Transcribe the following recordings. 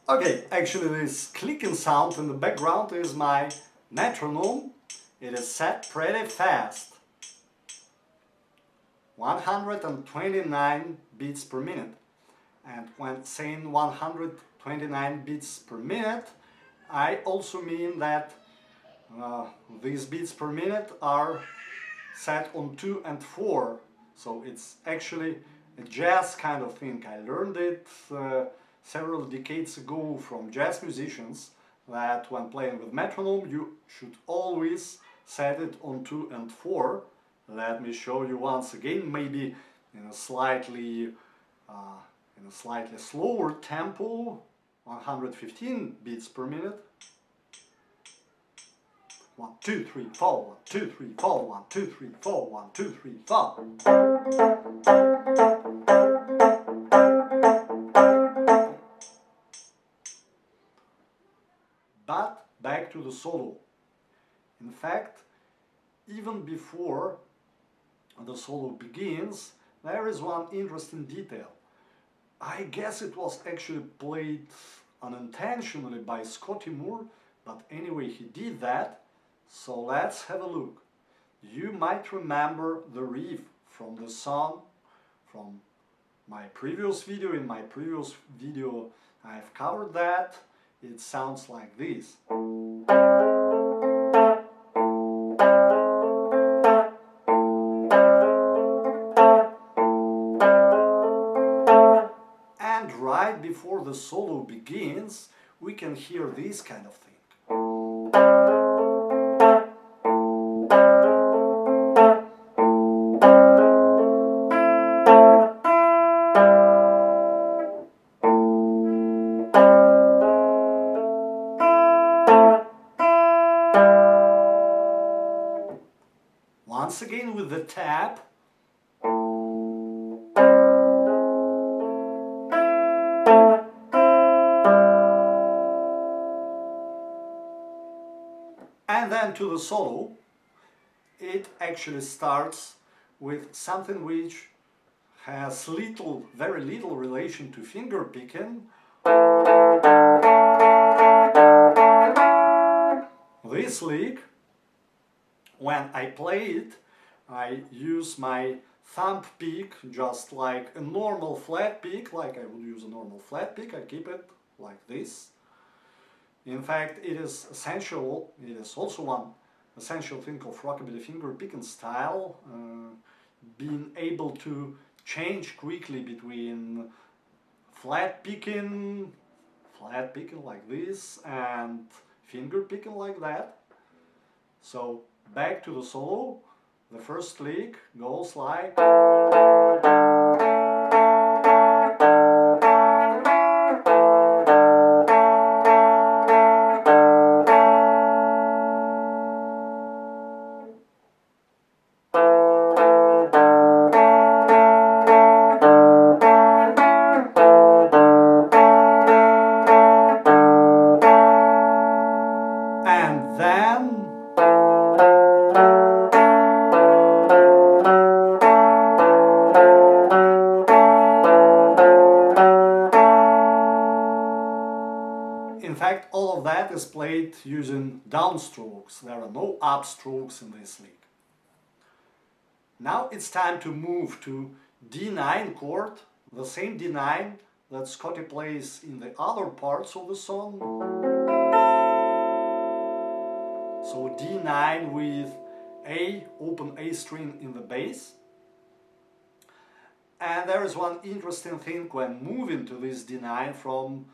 Okay, actually this clicking sound in the background is my metronome. It is set pretty fast. 129 beats per minute. And when saying 129 beats per minute, I also mean that these beats per minute are set on 2 and 4. So it's actually a jazz kind of thing. I learned it several decades ago from jazz musicians, that when playing with metronome you should always set it on 2 and 4. Let me show you once again, maybe in a slightly slower tempo, 115 beats per minute. 1, 2, 3, 4, 1, 2, 3, 4, 1, 2, 3, 4, 1, 2, 3, 4. But back to the solo. In fact, even before the solo begins, there is one interesting detail. I guess it was actually played unintentionally by Scotty Moore, but anyway he did that, so let's have a look. You might remember the riff from the song from my previous video. In my previous video I've covered that. It sounds like this. And right before the solo begins, we can hear this kind of thing. Once again with the tap. And then to the solo. It actually starts with something which has very little relation to finger picking. This lick, when I play it, I use my thumb pick just like a normal flat pick, like I would use a normal flat pick. I keep it like this. In fact, it is essential, it is also one essential thing of rockabilly finger picking style, being able to change quickly between flat picking like this, and finger picking like that. So back to the solo, the first lick goes like. And then in fact, all of that is played using downstrokes. There are no upstrokes in this lick. Now it's time to move to D9 chord, the same D9 that Scotty plays in the other parts of the song. So D9 with open A string in the bass. And there is one interesting thing when moving to this D9 from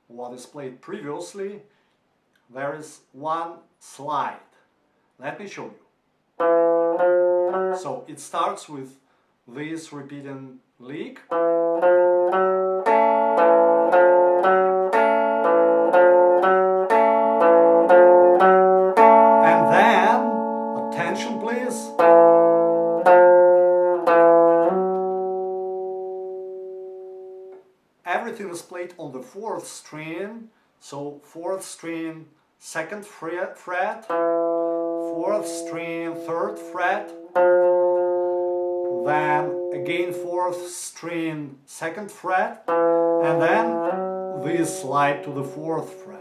what is played previously. there is one slide. Let me show you. So it starts with this repeating lick. And then, attention please, everything is played on the 4th string. So 4th string, 2nd fret, 4th string, 3rd fret, then again 4th string, 2nd fret, and then this slide to the 4th fret.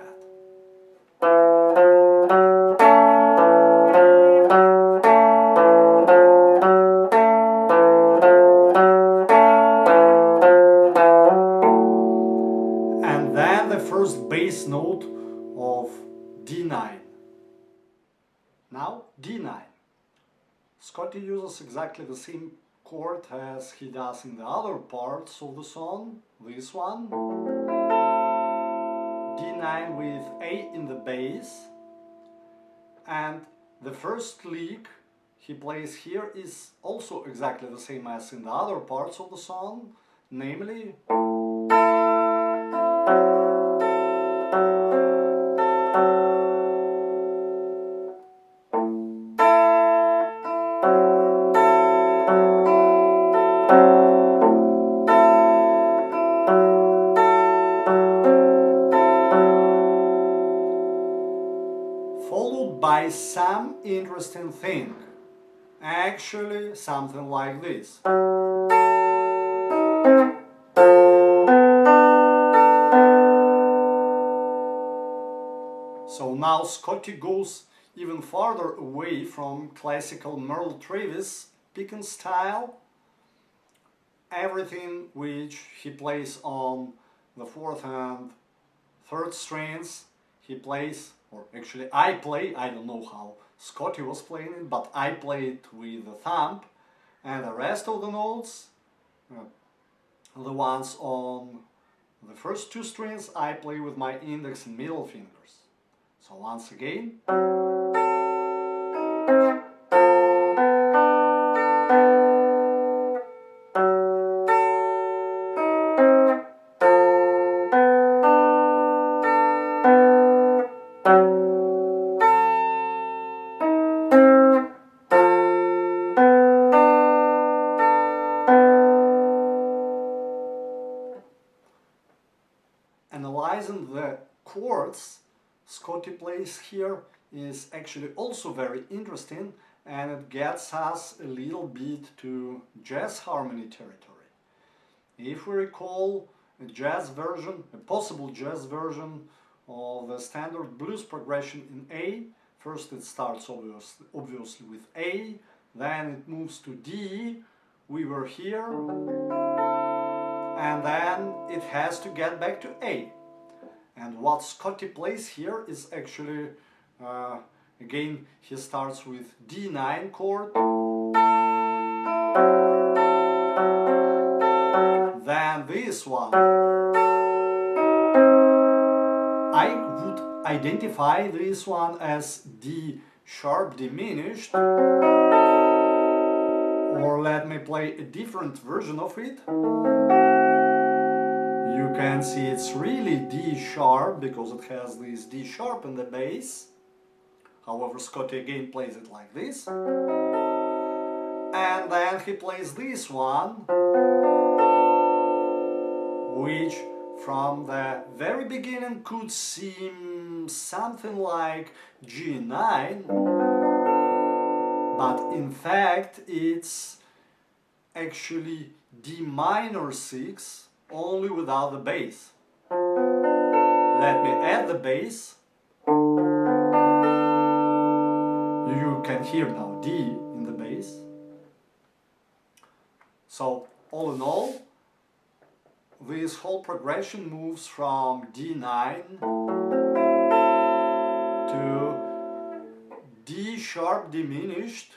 And then the first bass note of D9. Now D9. Scotty uses exactly the same chord as he does in the other parts of the song. This one. D9 with A in the bass. And the first lick he plays here is also exactly the same as in the other parts of the song, namely followed by some interesting thing. Actually, something like this. So now Scotty goes even farther away from classical Merle Travis picking style. Everything which he plays on the 4th and 3rd strings, he plays, or actually I play, I don't know how Scotty was playing it, but I play it with the thumb, and the rest of the notes, the ones on the first 2 strings, I play with my index and middle fingers. So once again. Analyzing the chords Scotty plays here is actually also very interesting, and it gets us a little bit to jazz harmony territory. If we recall a jazz version, a possible jazz version of the standard blues progression in A, first it starts obviously with A, then it moves to D, we were here, and then it has to get back to A. And what Scotty plays here is actually, again, he starts with D9 chord, then this one. I would identify this one as D sharp diminished, or let me play a different version of it. You can see it's really D sharp because it has this D sharp in the bass. However, Scotty again plays it like this. And then he plays this one, which from the very beginning could seem something like G9, but in fact it's actually D minor 6, only without the bass. Let me add the bass. You can hear now D in the bass. So all in all, this whole progression moves from D9 to D sharp diminished,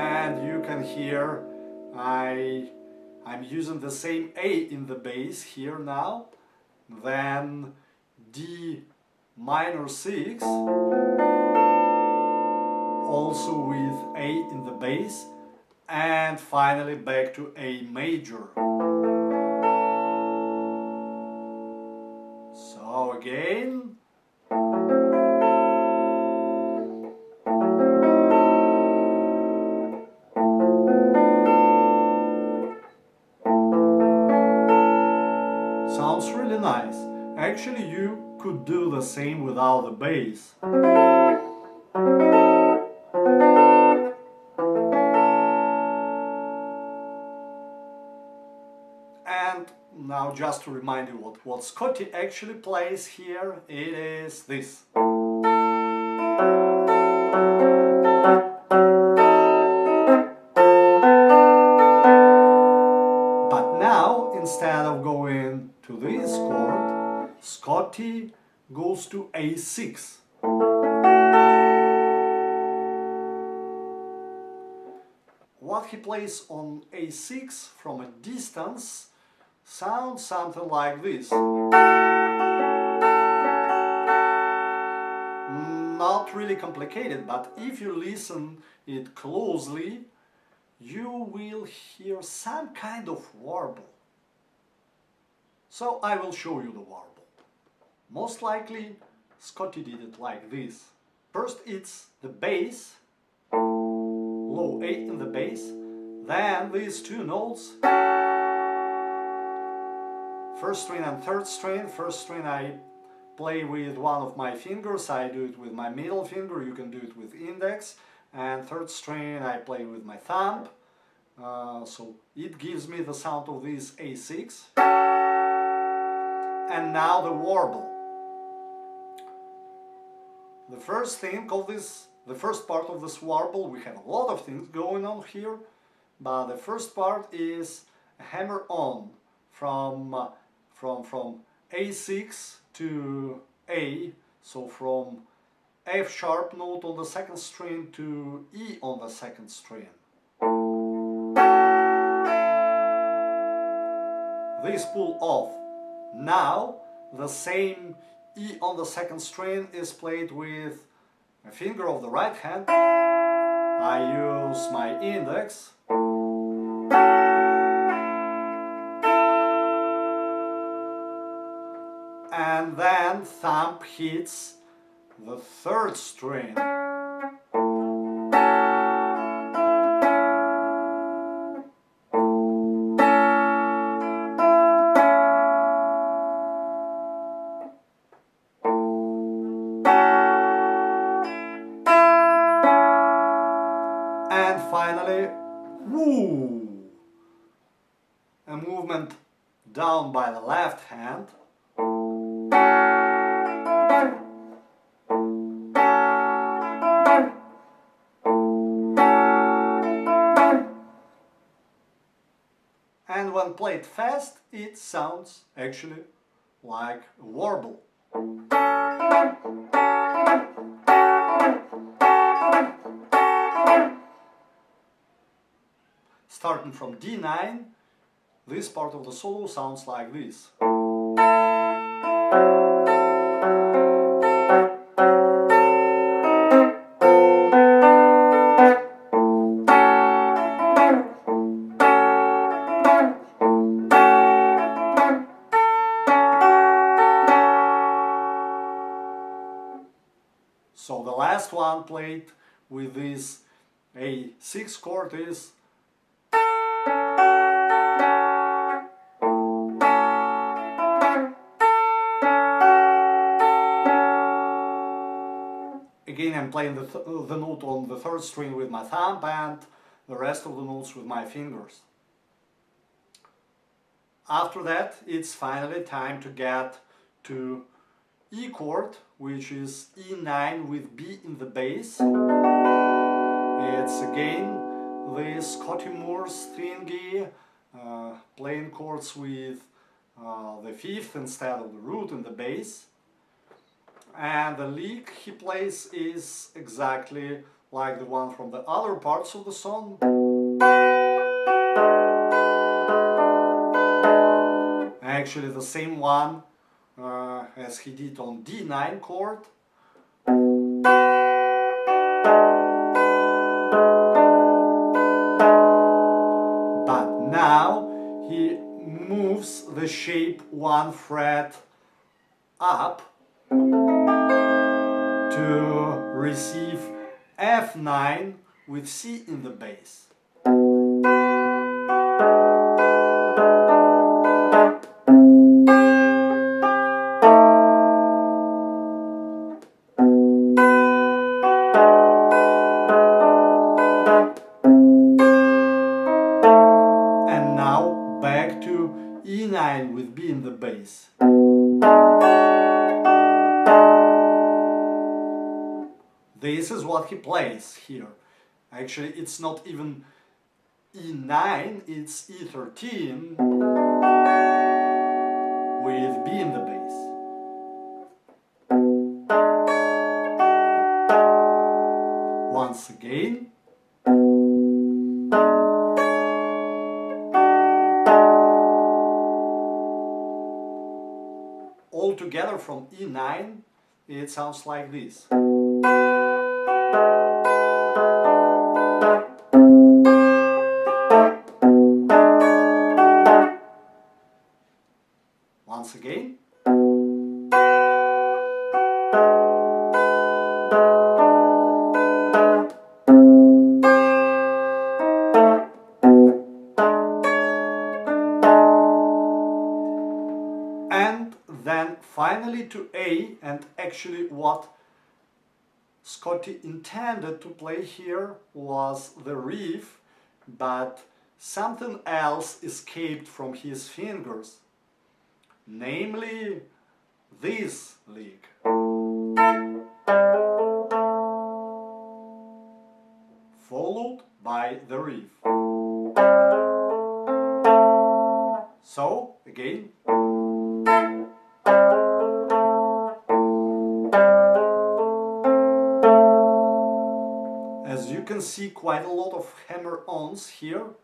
and you can hear I'm using the same A in the bass here now, then D minor 6, also with A in the bass, and finally back to A major. So again. Sounds really nice. Actually, you could do the same without the bass. And now just to remind you what Scotty actually plays here, it is this. But now, instead of going to this chord, Scotty goes to A6. What he plays on A6 from a distance sounds something like this. Not really complicated, but if you listen it closely, you will hear some kind of warble. So I will show you the warble. Most likely Scotty did it like this. First it's the bass, low A in the bass, then these two notes, first string and third string. First string I play with one of my fingers, I do it with my middle finger, you can do it with index, and third string I play with my thumb, so it gives me the sound of this A6. And now the warble. The first thing of this, the first part of this warble, we have a lot of things going on here, but the first part is a hammer on from A6 to A, so from F sharp note on the second string to E on the second string. This pull off. Now the same E on the second string is played with a finger of the right hand. I use my index. And then thumb hits the third string. And finally, woo! A movement down by the left hand. And when played fast, it sounds actually like a warble. Starting from D9, this part of the solo sounds like this. So the last one played with this A6 chord is again I'm playing the note on the third string with my thumb and the rest of the notes with my fingers. After that it's finally time to get to E chord, which is E9 with B in the bass. It's again this Scotty Moore's thingy, playing chords with the fifth instead of the root in the bass. And the lick he plays is exactly like the one from the other parts of the song. Actually the same one as he did on D9 chord. But now he moves the shape 1 fret up to receive F9 with C in the bass. And now back to E9 with B in the bass. This is what he plays here. Actually, it's not even E9, it's E13 with B in the bass. Once again. All together from E9, it sounds like this. Once again. And then finally to A, and actually what Scotty intended to play here was the riff, but something else escaped from his fingers, namely this lick. Followed by the riff. So, again. As you can see, quite a lot of hammer-ons here.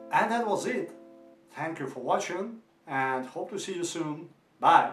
And that was it. Thank you for watching and hope to see you soon. Bye.